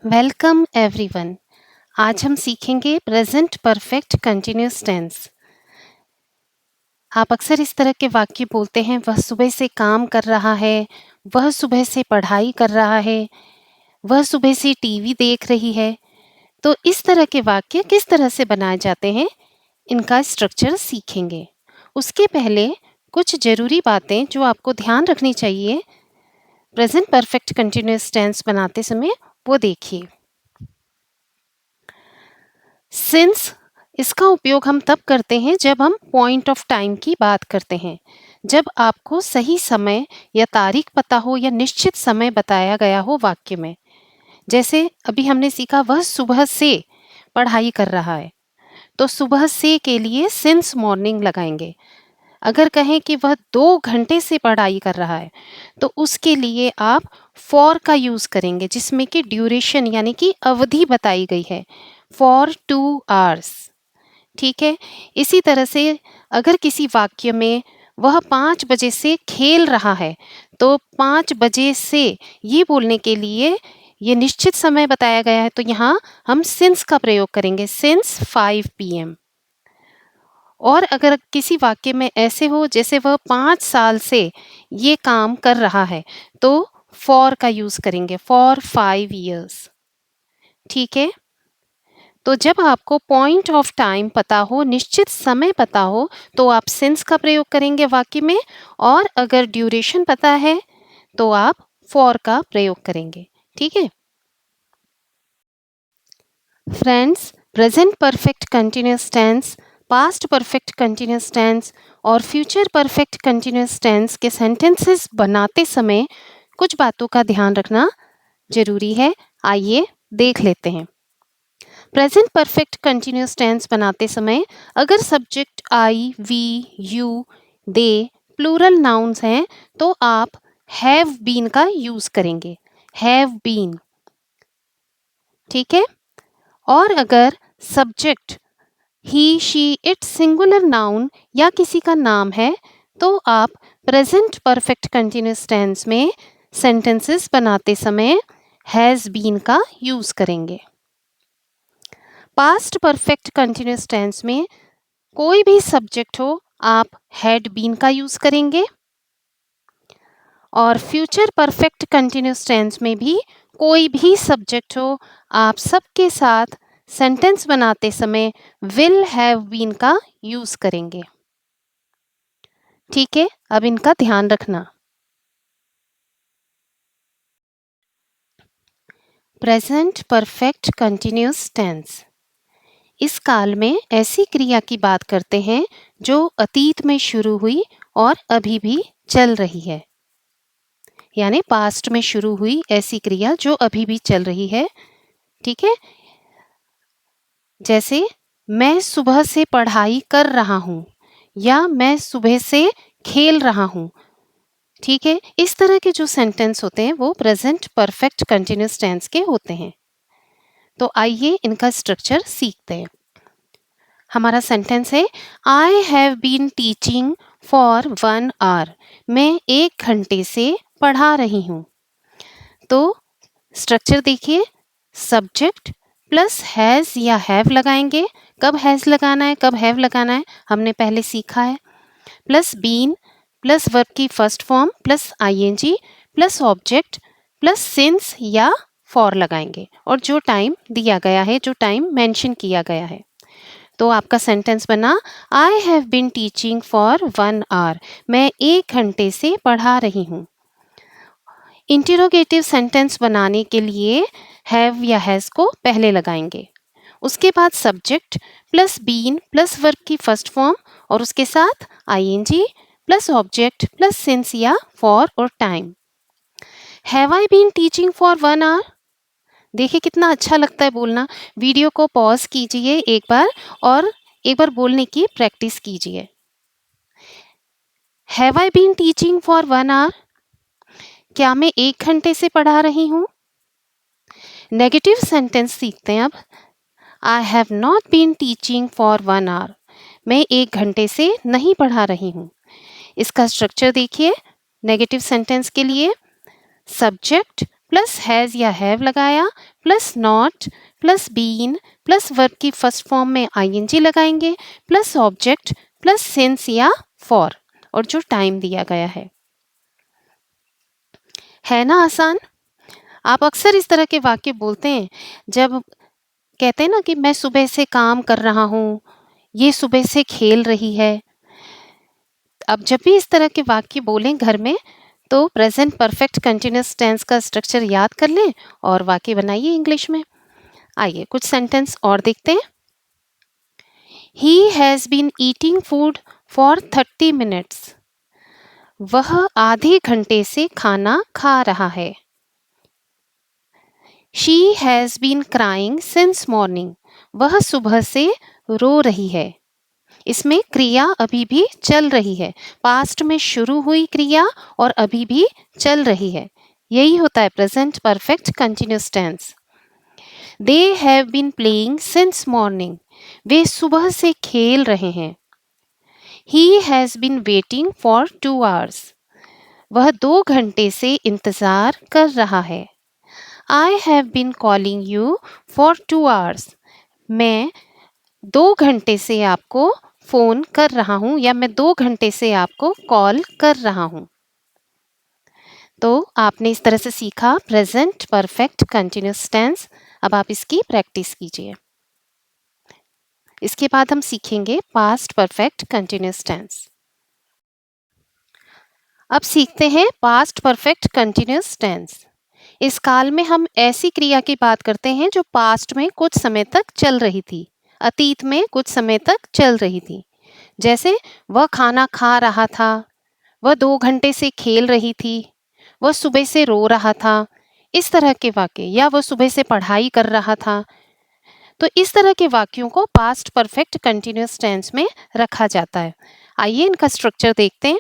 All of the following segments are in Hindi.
Welcome everyone. आज हम सीखेंगे प्रेजेंट परफेक्ट कंटिन्यूअस टेंस। आप अक्सर इस तरह के वाक्य बोलते हैं, वह सुबह से काम कर रहा है, वह सुबह से पढ़ाई कर रहा है, वह सुबह से टीवी देख रही है। तो इस तरह के वाक्य किस तरह से बनाए जाते हैं, इनका स्ट्रक्चर सीखेंगे। उसके पहले कुछ ज़रूरी बातें जो आपको ध्यान रखनी चाहिए प्रेजेंट परफेक्ट कंटिन्यूअस टेंस बनाते समय, वो देखिए। सिंस इसका उपयोग हम तब करते हैं जब हम पॉइंट ऑफ टाइम की बात करते हैं, जब आपको सही समय या तारीख पता हो या निश्चित समय बताया गया हो वाक्य में। जैसे अभी हमने सीखा, वह सुबह से पढ़ाई कर रहा है, तो सुबह से के लिए सिंस मॉर्निंग लगाएंगे। अगर कहें कि वह 2 घंटे से पढ़ाई कर रहा है, तो उसके लिए आप फॉर का यूज़ करेंगे, जिसमें कि ड्यूरेशन यानी कि अवधि बताई गई है, फॉर 2 आवर्स। ठीक है। इसी तरह से अगर किसी वाक्य में वह 5 बजे से खेल रहा है, तो 5 बजे से ये बोलने के लिए ये निश्चित समय बताया गया है, तो यहाँ हम सिंस का प्रयोग करेंगे, सिंस 5 PM। और अगर किसी वाक्य में ऐसे हो जैसे वह 5 साल से ये काम कर रहा है, तो फॉर का यूज़ करेंगे, फॉर 5 years। ठीक है। तो जब आपको पॉइंट ऑफ टाइम पता हो, निश्चित समय पता हो, तो आप सिंस का प्रयोग करेंगे वाक्य में, और अगर ड्यूरेशन पता है तो आप फॉर का प्रयोग करेंगे। ठीक है friends, present perfect continuous tense, past perfect continuous tense और फ्यूचर परफेक्ट कंटिन्यूअस टेंस के सेंटेंसेस बनाते समय कुछ बातों का ध्यान रखना जरूरी है। आइए देख लेते हैं। प्रेजेंट परफेक्ट कंटिन्यूअस टेंस बनाते समय अगर subject I, we, you, they plural nouns हैं, तो आप हैव बीन का यूज करेंगे, हैव बीन। ठीक है। और अगर subject he, she, it singular noun या किसी का नाम है, तो आप प्रेजेंट परफेक्ट कंटिन्यूअस टेंस में सेंटेंसेस बनाते समय हैज बीन का यूज करेंगे। पास्ट परफेक्ट कंटिन्यूअस टेंस में कोई भी सब्जेक्ट हो, आप हैड बीन का यूज करेंगे। और फ्यूचर परफेक्ट कंटिन्यूअस टेंस में भी कोई भी सब्जेक्ट हो, आप सबके साथ सेंटेंस बनाते समय विल हैव बीन का यूज करेंगे। ठीक है, अब इनका ध्यान रखना। प्रेजेंट परफेक्ट कंटिन्यूअस टेंस, इस काल में ऐसी क्रिया की बात करते हैं जो अतीत में शुरू हुई और अभी भी चल रही है, यानी पास्ट में शुरू हुई ऐसी क्रिया जो अभी भी चल रही है। ठीक है। जैसे मैं सुबह से पढ़ाई कर रहा हूँ, या मैं सुबह से खेल रहा हूँ। ठीक है। इस तरह के जो सेंटेंस होते हैं वो प्रेजेंट परफेक्ट कंटिन्यूअस टेंस के होते हैं। तो आइए इनका स्ट्रक्चर सीखते हैं। हमारा सेंटेंस है, I have been teaching for 1 hour। मैं 1 घंटे से पढ़ा रही हूँ। तो स्ट्रक्चर देखिए, सब्जेक्ट प्लस हैज़ या हैव लगाएंगे। कब हैज़ लगाना है, कब हैव लगाना है, हमने पहले सीखा है। प्लस बीन प्लस वर्ब की first form plus ING plus object plus since या फॉर लगाएंगे, और जो टाइम दिया गया है, जो टाइम मेंशन किया गया है। तो आपका सेंटेंस बना, I have been teaching for 1 hour। मैं 1 घंटे से पढ़ा रही हूँ। इंटरोगेटिव सेंटेंस बनाने के लिए हैव या हैज़ को पहले लगाएंगे, उसके बाद subject plus been plus verb की फर्स्ट फॉर्म और उसके साथ ING plus object plus since या फॉर और time. Have I been teaching for 1 hour। देखिए कितना अच्छा लगता है बोलना। वीडियो को पॉज कीजिए एक बार और एक बार बोलने की प्रैक्टिस कीजिए। Have I been teaching for 1 hour। क्या मैं 1 घंटे से पढ़ा रही हूँ। नेगेटिव सेंटेंस सीखते हैं अब। I have not been teaching for 1 hour। मैं 1 घंटे से नहीं पढ़ा रही हूँ। इसका स्ट्रक्चर देखिए, नेगेटिव सेंटेंस के लिए सब्जेक्ट प्लस हैज़ या हैव लगाया, plus not, plus been, plus verb की फर्स्ट फॉर्म में आईएनजी लगाएंगे, प्लस ऑब्जेक्ट, प्लस सिंस या फॉर, और जो टाइम दिया गया है ना आसान। आप अक्सर इस तरह के वाक्य बोलते हैं जब कहते हैं ना कि मैं सुबह से काम कर रहा हूँ, ये सुबह से खेल रही है। अब जब भी इस तरह के वाक्य बोलें घर में, तो प्रेजेंट परफेक्ट कंटिन्यूअस टेंस का स्ट्रक्चर याद कर लें और वाक्य बनाइए इंग्लिश में। आइए कुछ सेंटेंस और देखते हैं। He has been eating food for 30 minutes. वह आधे घंटे से खाना खा रहा है। She has been crying since morning. वह सुबह से रो रही है। इसमें क्रिया अभी भी चल रही है, पास्ट में शुरू हुई क्रिया और अभी भी चल रही है। यही होता है present perfect continuous tense. They have been playing since morning. वे सुबह से खेल रहे हैं। He has been waiting for 2 hours। वह 2 घंटे से इंतज़ार कर रहा है। I have been calling you for 2 hours। मैं 2 घंटे से आपको फ़ोन कर रहा हूँ, या मैं 2 घंटे से आपको कॉल कर रहा हूँ। तो आपने इस तरह से सीखा प्रेजेंट परफेक्ट कंटिन्यूअस टेंस। अब आप इसकी प्रैक्टिस कीजिए। इसके बाद हम सीखेंगे पास्ट परफेक्ट कंटिन्यूअस टेंस। अब सीखते हैं पास्ट परफेक्ट कंटिन्यूअस टेंस। इस काल में हम ऐसी क्रिया की बात करते हैं जो पास्ट में कुछ समय तक चल रही थी, अतीत में कुछ समय तक चल रही थी। जैसे वह खाना खा रहा था, वह 2 घंटे से खेल रही थी, वह सुबह से रो रहा था। इस तरह के वाक्य, या वह सुबह से पढ़ाई कर रहा था। तो इस तरह के वाक्यों को पास्ट परफेक्ट कंटिन्यूअस टेंस में रखा जाता है। आइए इनका स्ट्रक्चर देखते हैं।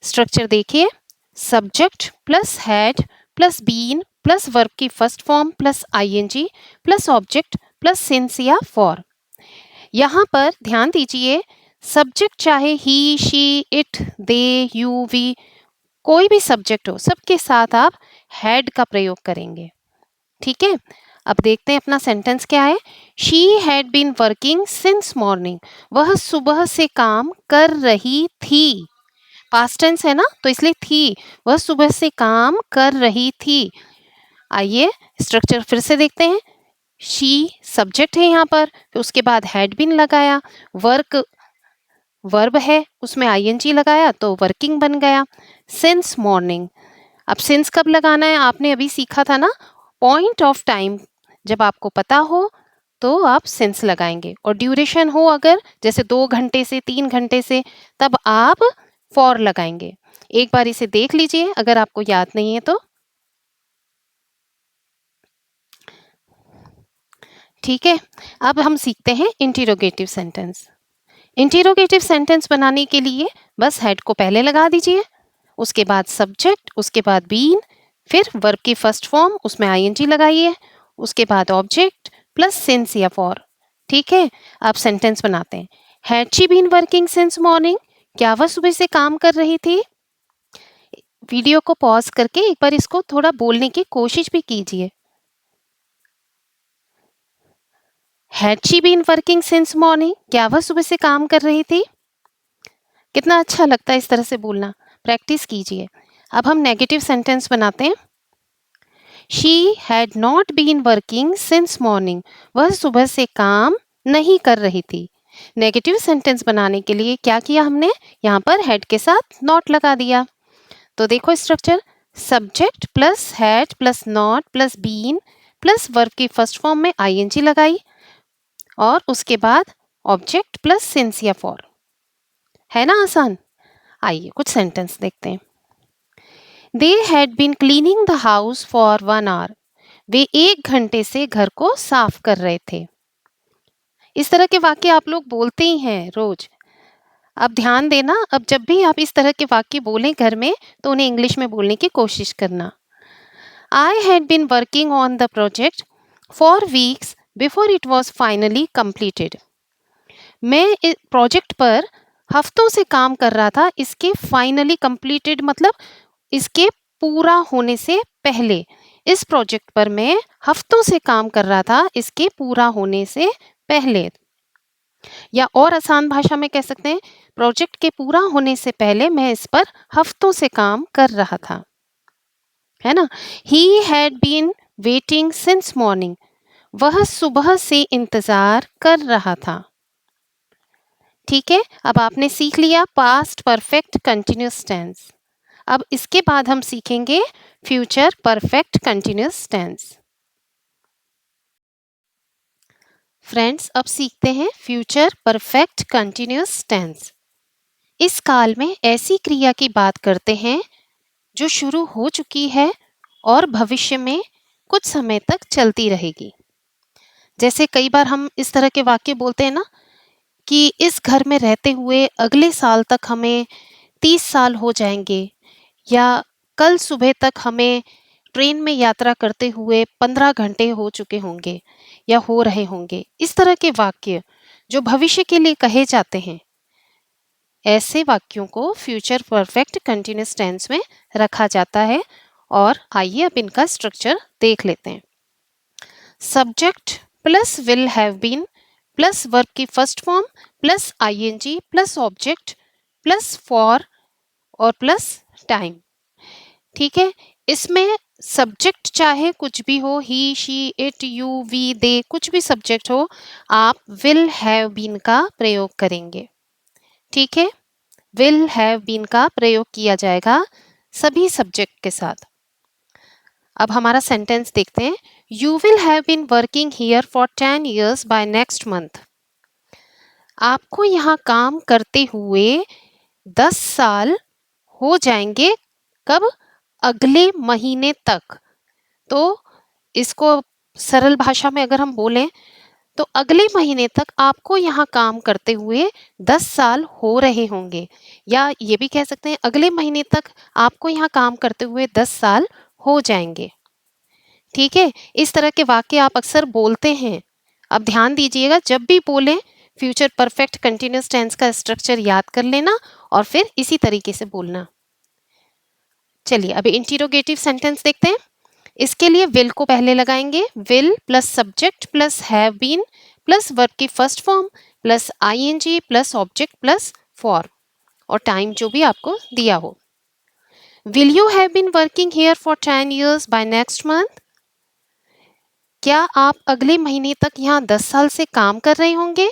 स्ट्रक्चर देखिए, subject plus had plus been plus verb की first form plus ING plus object plus since या फॉर। यहाँ पर ध्यान दीजिए, सब्जेक्ट चाहे he, she, it, they, you, we, कोई भी सब्जेक्ट हो, सबके साथ आप हैड का प्रयोग करेंगे। ठीक है, अब देखते हैं अपना सेंटेंस क्या है। She had been working since morning. वह सुबह से काम कर रही थी। पास्ट टेंस है ना, तो इसलिए थी। वह सुबह से काम कर रही थी। आइए स्ट्रक्चर फिर से देखते हैं। शी सब्जेक्ट है यहाँ पर, फिर उसके बाद हैड बीन लगाया, वर्क वर्ब है, उसमें आईएनजी लगाया तो वर्किंग बन गया। सिंस मॉर्निंग, अब सिंस कब लगाना है आपने अभी सीखा था ना, पॉइंट ऑफ टाइम जब आपको पता हो तो आप सिंस लगाएंगे, और ड्यूरेशन हो अगर जैसे 2 घंटे से 3 घंटे से, तब आप फॉर लगाएंगे। एक बार इसे देख लीजिए अगर आपको याद नहीं है तो। ठीक है, अब हम सीखते हैं इंटरोगेटिव सेंटेंस। इंटरोगेटिव सेंटेंस बनाने के लिए बस हेड को पहले लगा दीजिए, उसके बाद सब्जेक्ट, उसके बाद बीन, फिर वर्ब की फर्स्ट फॉर्म उसमें आईएनजी लगाइए, उसके बाद ऑब्जेक्ट प्लस सिंस या फॉर। ठीक है, अब सेंटेंस बनाते हैं। Had she been working since morning. क्या वह सुबह से काम कर रही थी। वीडियो को पॉज करके एक बार इसको थोड़ा बोलने की कोशिश भी कीजिए। Had she been working since morning. क्या वह सुबह से काम कर रही थी। कितना अच्छा लगता है इस तरह से बोलना, प्रैक्टिस कीजिए। अब हम नेगेटिव सेंटेंस बनाते हैं। She had not been working since morning. वह सुबह से काम नहीं कर रही थी। नेगेटिव सेंटेंस बनाने के लिए क्या किया हमने, यहाँ पर हैड के साथ नॉट लगा दिया। तो देखो structure, subject plus had plus not plus been plus verb की फर्स्ट फॉर्म में आईएनजी लगाई, और उसके बाद ऑब्जेक्ट प्लस सिंस या फॉर। है ना आसान। आइए कुछ सेंटेंस देखते हैं। They had been cleaning the house for 1 hour। वे 1 घंटे से घर को साफ कर रहे थे। इस तरह के वाक्य आप लोग बोलते ही हैं रोज। अब ध्यान देना, अब जब भी आप इस तरह के वाक्य बोलें घर में तो उन्हें इंग्लिश में बोलने की कोशिश करना। I had been working on the project for weeks before it was finally completed. मैं इस प्रोजेक्ट पर हफ्तों से काम कर रहा था, इसके फाइनली कंप्लीटेड मतलब इसके पूरा होने से पहले, इस प्रोजेक्ट पर मैं हफ्तों से काम कर रहा था इसके पूरा होने से पहले। या और आसान भाषा में कह सकते हैं, प्रोजेक्ट के पूरा होने से पहले मैं इस पर हफ्तों से काम कर रहा था, है ना। He had been waiting since morning, वह सुबह से इंतजार कर रहा था। ठीक है, अब आपने सीख लिया पास्ट परफेक्ट कंटिन्यूअस टेंस। अब इसके बाद हम सीखेंगे future perfect continuous tense. Friends, अब सीखते हैं फ्यूचर परफेक्ट कंटिन्यूअस टेंस। इस काल में ऐसी क्रिया की बात करते हैं जो शुरू हो चुकी है और भविष्य में कुछ समय तक चलती रहेगी। जैसे कई बार हम इस तरह के वाक्य बोलते हैं ना कि इस घर में रहते हुए अगले साल तक हमें 30 साल हो जाएंगे, या कल सुबह तक हमें ट्रेन में यात्रा करते हुए 15 घंटे हो चुके होंगे या हो रहे होंगे। इस तरह के वाक्य जो भविष्य के लिए कहे जाते हैं, ऐसे वाक्यों को फ्यूचर परफेक्ट कंटिन्यूअस टेंस में रखा जाता है। और आइए अब इनका स्ट्रक्चर देख लेते हैं। Subject plus will have been plus verb की first form plus ING plus object plus for और प्लस टाइम। ठीक है, इसमें सब्जेक्ट चाहे कुछ भी हो, he she it you we they, कुछ भी सब्जेक्ट हो, आप विल हैव बीन का प्रयोग करेंगे। ठीक है, विल हैव बीन का प्रयोग किया जाएगा सभी सब्जेक्ट के साथ। अब हमारा सेंटेंस देखते हैं। You will have been working here for 10 years by next month. आपको यहाँ काम करते हुए 10 साल हो जाएंगे। कब? अगले महीने तक। तो इसको सरल भाषा में अगर हम बोलें तो अगले महीने तक आपको यहाँ काम करते हुए 10 साल हो रहे होंगे, या ये भी कह सकते हैं अगले महीने तक आपको यहाँ काम करते हुए 10 साल हो जाएंगे। ठीक है, इस तरह के वाक्य आप अक्सर बोलते हैं। अब ध्यान दीजिएगा, जब भी बोलें फ्यूचर परफेक्ट कंटिन्यूअस टेंस का स्ट्रक्चर याद कर लेना और फिर इसी तरीके से बोलना। चलिए अभी इंटीरोगेटिव सेंटेंस देखते हैं। इसके लिए विल को पहले लगाएंगे। Will plus subject plus have been plus verb की first form plus ING plus object plus for और टाइम जो भी आपको दिया हो। Will you have been working here for 10 years by next month? क्या आप अगले महीने तक यहाँ 10 साल से काम कर रहे होंगे?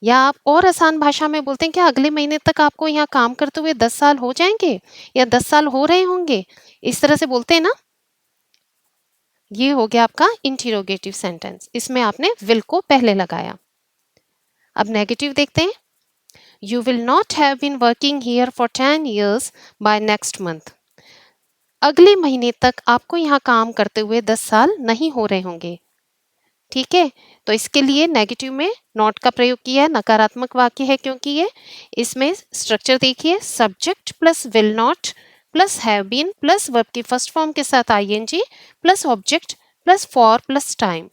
या आप और आसान भाषा में बोलते हैं, क्या अगले महीने तक आपको यहाँ काम करते हुए 10 साल हो जाएंगे या 10 साल हो रहे होंगे? इस तरह से बोलते हैं ना। ये हो गया आपका इंटीरोगेटिव सेंटेंस, इसमें आपने विल को पहले लगाया। अब नेगेटिव देखते हैं। You will not have been working here for 10 years by next month. अगले महीने तक आपको यहाँ काम करते हुए 10 साल नहीं हो रहे होंगे। ठीक है, तो इसके लिए नेगेटिव में नॉट का प्रयोग किया है, नकारात्मक वाक्य है क्योंकि ये। इसमें स्ट्रक्चर देखिए, subject plus will not plus have been plus verb की फर्स्ट फॉर्म के साथ ING plus object plus for plus time.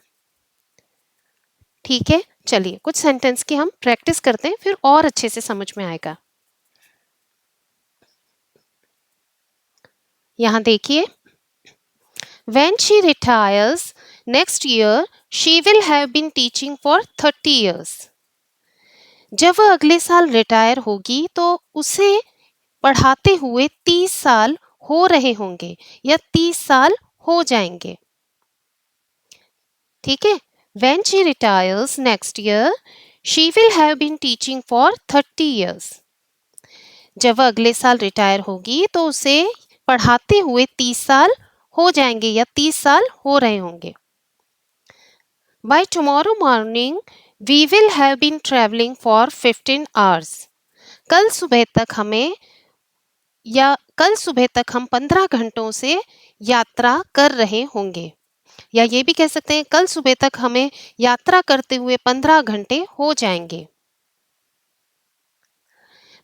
ठीक है, चलिए कुछ सेंटेंस की हम प्रैक्टिस करते हैं, फिर और अच्छे से समझ में आएगा। यहां देखिए, when she retires next year she will have been teaching for 30 years। जब वह अगले साल रिटायर होगी तो उसे पढ़ाते हुए 30 साल हो रहे होंगे या 30 साल हो जाएंगे। ठीक है, when she retires next year she will have been teaching for 30 years। जब वह अगले साल रिटायर होगी तो उसे पढ़ाते हुए 30 साल हो जाएंगे या 30 साल हो रहे होंगे। By tomorrow morning we will have been traveling for 15 hours। कल सुबह तक हम 15 घंटों से यात्रा कर रहे होंगे, या ये भी कह सकते हैं कल सुबह तक हमें यात्रा करते हुए 15 घंटे हो जाएंगे।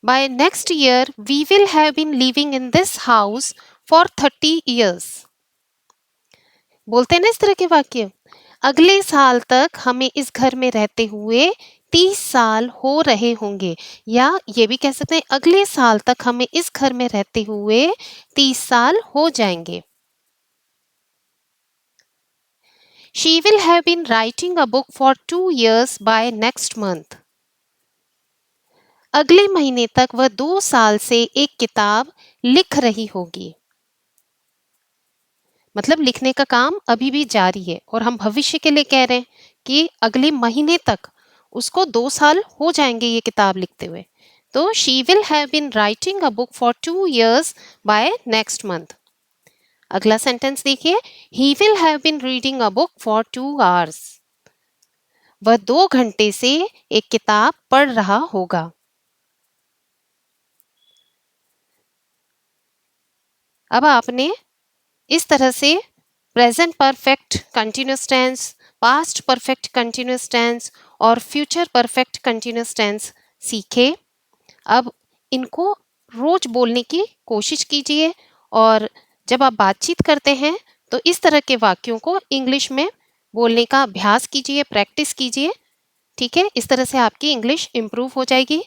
By next year we will have been living in this house for 30 years। बोलते हैं ना इस तरह के वाक्य, अगले साल तक हमें इस घर में रहते हुए 30 साल हो रहे होंगे, या ये भी कह सकते हैं अगले साल तक हमें इस घर में रहते हुए 30 साल हो जाएंगे। She will have been writing a book for 2 years by next month. अगले महीने तक वह 2 साल से एक किताब लिख रही होगी। मतलब लिखने का काम अभी भी जारी है और हम भविष्य के लिए कह रहे हैं कि अगले महीने तक उसको 2 साल हो जाएंगे ये किताब लिखते हुए। तो she will have been writing a book for 2 years by next month. अगला सेंटेंस देखिए, he will have been reading a book for 2 hours। वह 2 घंटे से एक किताब पढ़ रहा होगा। अब आपने इस तरह से present perfect continuous tense, past perfect continuous tense और फ्यूचर परफेक्ट कंटिन्यूअस टेंस सीखे। अब इनको रोज बोलने की कोशिश कीजिए और जब आप बातचीत करते हैं तो इस तरह के वाक्यों को इंग्लिश में बोलने का अभ्यास कीजिए, प्रैक्टिस कीजिए। ठीक है, इस तरह से आपकी इंग्लिश इम्प्रूव हो जाएगी।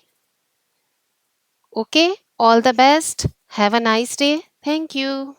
Okay, all the best, have a nice day, thank you.